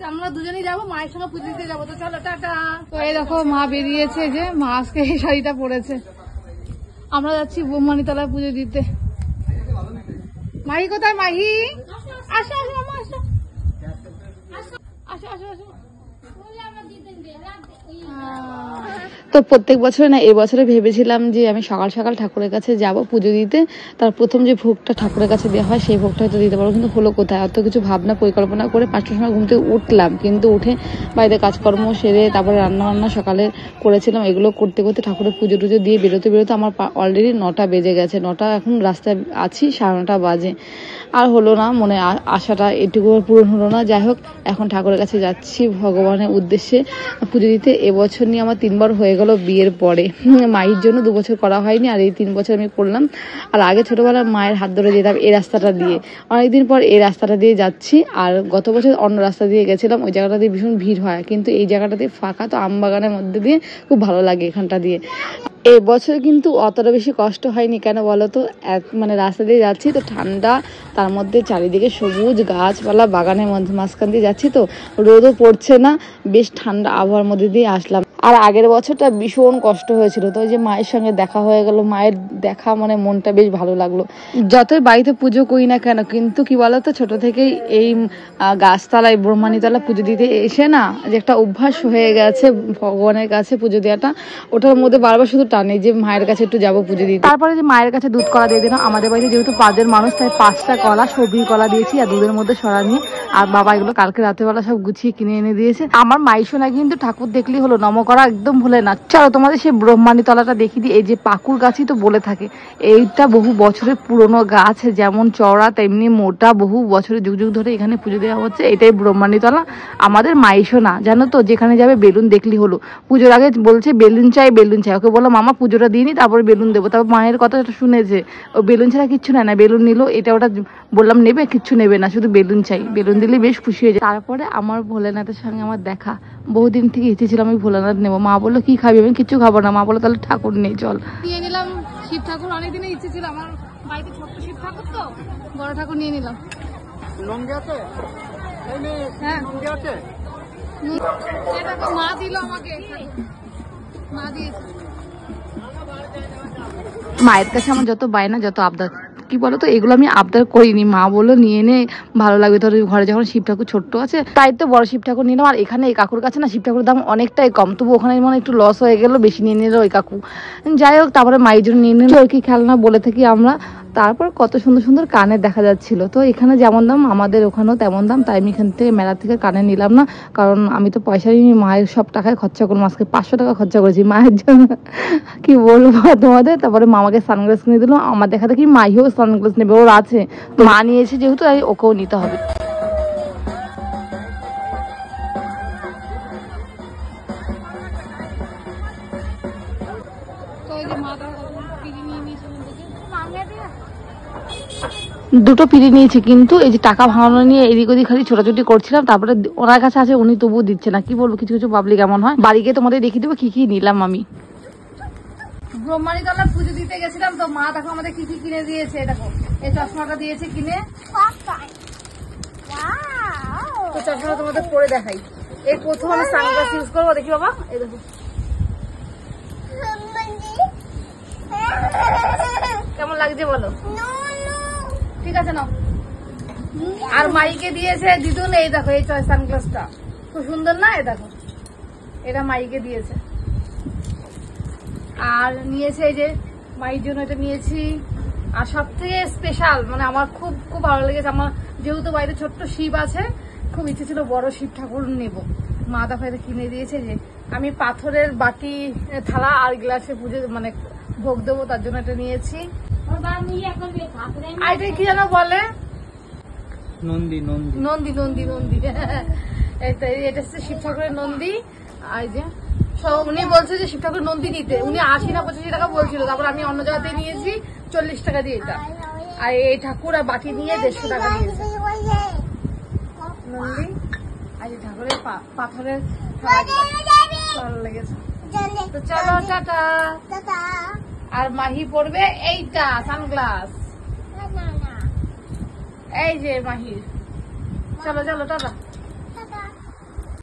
আমরা দুজনেই যাবো, মায়ের সঙ্গে পুজো দিতে যাবো। তো চলো টাটা। তো এই দেখো মা বেরিয়েছে, যে মা আজকে এই শাড়িটা পরেছে। আমরা যাচ্ছি বোমানিতলায় পুজো দিতে। মাহি কোথায়? মাহি আসো আসো মামা আসো আসো আসো আসো। তো প্রত্যেক বছরে না, এবছরে ভেবেছিলাম যে আমি সকাল সকাল ঠাকুরের কাছে যাব পুজো দিতে। তার প্রথম যে ভোগটা ঠাকুরের কাছে দেওয়া হয় সেই ভোগটা হয়তো দিতে পারবো, কিন্তু হলো কোথায়। অত কিছু ভাবনা পরিকল্পনা করে 5টার সময় ঘুম থেকে উঠলাম, কিন্তু উঠে বাড়িতে কাজকর্ম সেরে তারপরে রান্না বান্না সকালে করেছিলাম, এগুলো করতে করতে ঠাকুরের পুজো টুজো দিয়ে বেরোতে বেরোতে আমার অলরেডি 9টা বেজে গেছে। 9টা, এখন রাস্তায় আছি, 9:30 বাজে। আর হলো না, মনে আশাটা এটুকু পূরণ হলো না। যাই হোক, এখন ঠাকুরের কাছে যাচ্ছি ভগবানের উদ্দেশ্যে পুজো দিতে। এবছর নিয়ে আমার 3বার হয়ে গেল বিয়ের পরে। মায়ের জন্য 2 বছর করা হয়নি, আর এই 3 বছর আমি করলাম। আর আগে ছোটবেলায় মায়ের হাত ধরে যেতাম এই রাস্তাটা দিয়ে, অনেকদিন পর এই রাস্তাটা দিয়ে যাচ্ছি। আর গত বছর অন্য রাস্তা দিয়ে গেছিলাম, ওই জায়গাটা দিয়ে ভীষণ ভিড় হয়, কিন্তু এই জায়গাটাতে ফাঁকা, তো আম বাগানের মধ্যে দিয়ে খুব ভালো লাগে এখানটা দিয়ে। এবছর কিন্তু অতটা বেশি কষ্ট হয়নি, কেন বলো তো, মানে রাস্তা দিয়ে যাচ্ছি তো ঠান্ডা, তার মধ্যে চারিদিকে সবুজ গাছপালা, বাগানের মধ্যে মাঝখান দিয়ে যাচ্ছি, তো রোদও পড়ছে না, বেশ ঠান্ডা আবহাওয়ার মধ্যে দিয়ে আসলাম। আর আগের বছরটা ভীষণ কষ্ট হয়েছিল, তো ওই যে মায়ের সঙ্গে দেখা হয়ে গেল, মায়ের দেখা মানে মনটা বেশ ভালো লাগলো। যতই বাড়িতে পুজো করি না কেন, কিন্তু কি বলতো, ছোট থেকেই এই গাছতলায় ব্রহ্মাণীতলা পুজো দিতে এসে না, যে একটা অভ্যাস হয়ে গেছে ভগবানের কাছে পুজো দেওয়াটা, ওটার মধ্যে বারবার শুধু টানে যে মায়ের কাছে একটু যাবো পুজো দিতে। তারপরে যে মায়ের কাছে দুধ কলা দিয়ে দিলাম। আমাদের বাড়িতে যেহেতু 5 জন মানুষ, তাই 5টা কলা, সবজি কলা দিয়েছি আর দুধের মধ্যে সরা নিয়ে। আর বাবা এগুলো কালকে রাতেবেলা সব গুছিয়ে কিনে এনে দিয়েছে। আমার মাইশোনা কিন্তু ঠাকুর দেখলেই হলো, নম করা একদম ভুলে না। চলো তোমাদের সেই ব্রহ্মাণীতলাটা দেখিয়ে দিই। এই যে পাকুর গাছই তো বলে থাকে, এইটা বহু বছরের পুরনো গাছ, যেমন চওড়া তেমনি মোটা, বহু বছরের যুগ যুগ ধরে এখানে পুজো দেওয়া হচ্ছে। এটাই ব্রহ্মাণীতলা, আমাদের মাইশোনা। জানো তো, যেখানে যাবে বেলুন দেখলি হলো। পুজোর আগে বলছে বেলুন চাই বেলুন চাই, ওকে বললাম মামা পুজোটা দিইনি, তারপরে বেলুন দেবো। তারপর মায়ের কথা শুনেছে, ও বেলুন ছাড়া কিচ্ছু নেয় না। বেলুন নিল, এটা ওটা বললাম নেবে, কিচ্ছু নেবে না, শুধু বেলুন চাই। বেলুন দিলে বেশ খুশি হয়ে যায়। তারপরে আমার ভোলেনাথের সঙ্গে আমার দেখা, বহুদিন থেকে ইচ্ছে ছিল আমি ভোলেনাথ নেবো। মা বললো কি খাবি? আমি কিচ্ছু খাবো না। মা বললো তাহলে ঠাকুর নেই, চল। নিয়ে নিলাম শিব ঠাকুর, অনেকদিনের ইচ্ছে ছিল আমার বাড়িতে ছোট্ট শিব ঠাকুর, তো বড় ঠাকুর নিয়ে নিলাম। হ্যাঁ, মা দিল আমাকে, মা দিয়েছে। মায়ের কাছে আমার যত বায়না, যত আবদার, কি বলতো, এগুলো আমি আবদার করিনি। মা বললো নিয়ে নে, ভালো লাগবে তোর ঘরে যখন শিব ঠাকুর ছোট্ট আছে, তাই তো বড় শিব ঠাকুর নিলাম। আর এখানে এই কাকুর কাছে না শিব ঠাকুরের দাম অনেকটাই কম, তবু ওখানে মনে একটু লস হয়ে গেল, বেশি নিয়ে নিল ওই কাকু। যাই হোক, তারপরে মায়ের জন্য নিয়ে নিল আর কি, খেলনা বলে থাকি আমরা। তারপর কত সুন্দর সুন্দর কানের দেখা যাচ্ছিল, তো এখানে যেমন দাম আমাদের ওখানেও তেমন দাম, তাই আমি এখান থেকে মেলা থেকে কানে নিলাম না, কারণ আমি তো পয়সা নিই, মায়ের সব টাকায় খরচা করলাম। আজকে 500 টাকা খরচা করেছি মায়ের জন্য, কি বলবো তোমাদের। তারপরে মামাকে সানগ্লাস কিনে দিলাম। আমার দেখা দেখি মাইও সানগ্লাস নেবে, ওর আছে, মা নিয়েছে যেহেতু তাই ওকেও নিতে হবে। দুটো পিড়ি নিয়েছি, কিন্তু এই যে টাকা ভাঙানো নিয়ে এদিক ওদিক খালি ছোটাছুটি করছিলাম। তারপরে ওনার কাছে আছে, উনি তবুও দিচ্ছে না। কি বলবো, কিছু কিছু পাবলিক এমন হয়। বাড়ি গিয়ে তোমাদের দেখিয়ে দেবো কি কি নিলাম আমি। ব্রহ্মাণীতলা পুজো দিতে গেছিলাম, তো মা দেখো আমাদের কি কি কিনে দিয়েছে। দেখো এই চশমাটা দিয়েছে কিনে, তো চশমাটা তোমাদের পরে দেখাই। এই প্রথম আমি সানগ্লাস ইউজ করবো, দেখি বাবা, এই দেখো কেমন লাগছে বলো। ঠিক আছে নাও। আর মাইকে দিয়েছে দিদুন, এই দেখো এই সানগ্লাসটা খুব সুন্দর না, এই দেখো এটা মাইকে দিয়েছে। আর নিয়েছে এই যে মায়ের জন্য এটা নিয়েছি। আর সব থেকে স্পেশাল, মানে আমার খুব খুব ভালো লেগেছে, আমার যেহেতু বাড়িতে ছোট্ট শিব আছে, খুব ইচ্ছে ছিল বড় শিব ঠাকুর নেব। মা দেখো এটা কিনে দিয়েছে, যে আমি পাথরের বাটি, থালা আর গ্লাসে পুজো মানে ভোগ দেবো, তার জন্য এটা নিয়েছি। আর এটা কি যেন বলে, নন্দী নন্দী নন্দী নন্দী নন্দী এটা হচ্ছে শিব ঠাকুরের নন্দী। আর যে উনি বলছে যে শিব ঠাকুর নন্দী নিতে, উনি 80 না 85 টাকা বলছিল, তারপর আমি অন্য জায়গাতে নিয়েছি 40 টাকা দিয়ে এটা। আর এই ঠাকুর আর বাটি নিয়ে 150 টাকা দিয়েছে নন্দী। আর এই ঠাকুরের পাথরের ভালো লেগেছে। তো চলো টাটা। আর মাহি পড়বে এইটা সানগ্লাস, এই যে মাহির। চলো চলো টাটা।